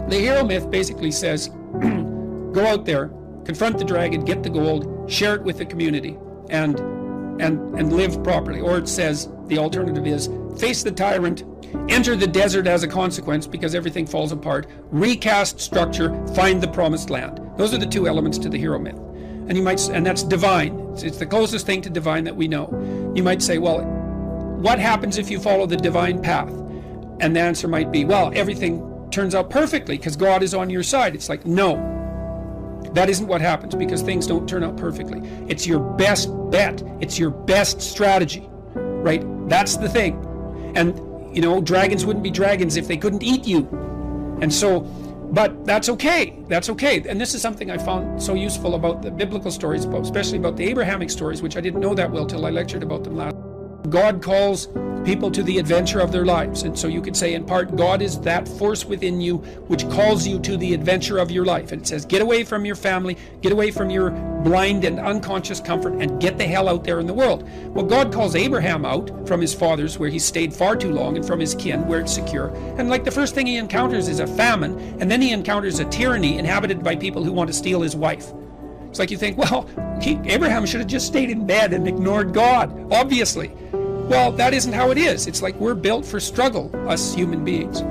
The hero myth basically says, go out there, confront the dragon, get the gold, share it with the community, and live properly. Or it says, the alternative is, face the tyrant, enter the desert as a consequence because everything falls apart, recast structure, find the promised land. Those are the two elements to the hero myth. And that's divine. It's the closest thing to divine that we know. You might say, well, what happens if you follow the divine path? And the answer might be, well, everything turns out perfectly because God is on your side. It's like, no, that isn't what happens, because things don't turn out perfectly. It's your best bet. It's your best strategy, right? That's the thing. And, dragons wouldn't be dragons if they couldn't eat you. And so, but that's okay. That's okay. And this is something I found so useful about the biblical stories, especially about the Abrahamic stories, which I didn't know that well till I lectured about them last. God calls people to the adventure of their lives. And so you could say, in part, God is that force within you which calls you to the adventure of your life. And it says, get away from your family, get away from your blind and unconscious comfort, and get the hell out there in the world. Well, God calls Abraham out from his fathers, where he stayed far too long, and from his kin, where it's secure. And like the first thing he encounters is a famine, and then he encounters a tyranny inhabited by people who want to steal his wife. It's like you think, well, Abraham should have just stayed in bed and ignored God, obviously. Well, that isn't how it is. It's like we're built for struggle, us human beings.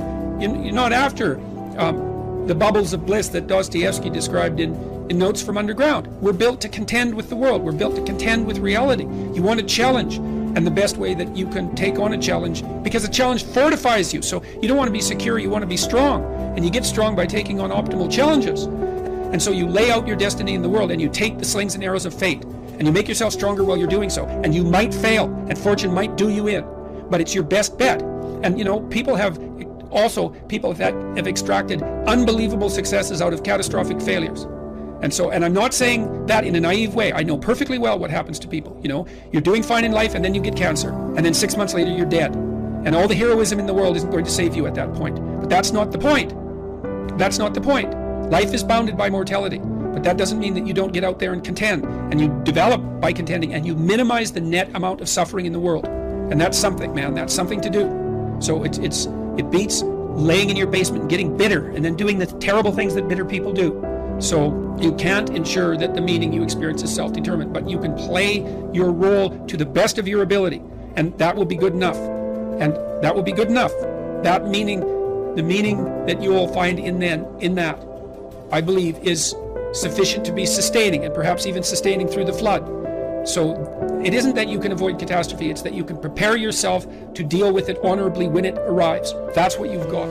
You're not after the bubbles of bliss that Dostoevsky described in Notes from Underground. We're built to contend with the world. We're built to contend with reality. You want a challenge, and the best way that you can take on a challenge, because a challenge fortifies you. So you don't want to be secure, you want to be strong. And you get strong by taking on optimal challenges. And so you lay out your destiny in the world, and you take the slings and arrows of fate, and you make yourself stronger while you're doing so. And you might fail, and fortune might do you in, but it's your best bet. And people that have extracted unbelievable successes out of catastrophic failures. And I'm not saying that in a naive way. I know perfectly well what happens to people. You're doing fine in life, and then you get cancer, and then 6 months later you're dead. And all the heroism in the world isn't going to save you at that point. But that's not the point. That's not the point. Life is bounded by mortality. But that doesn't mean that you don't get out there and contend, and you develop by contending, and you minimize the net amount of suffering in the world. And that's something, man. That's something to do. So it beats laying in your basement and getting bitter and then doing the terrible things that bitter people do. So you can't ensure that the meaning you experience is self-determined, but you can play your role to the best of your ability, and that will be good enough. And that will be good enough. That meaning, the meaning that you will find in that, I believe, is sufficient to be sustaining, and perhaps even sustaining through the flood. So it isn't that you can avoid catastrophe, it's that you can prepare yourself to deal with it honorably when it arrives. That's what you've got.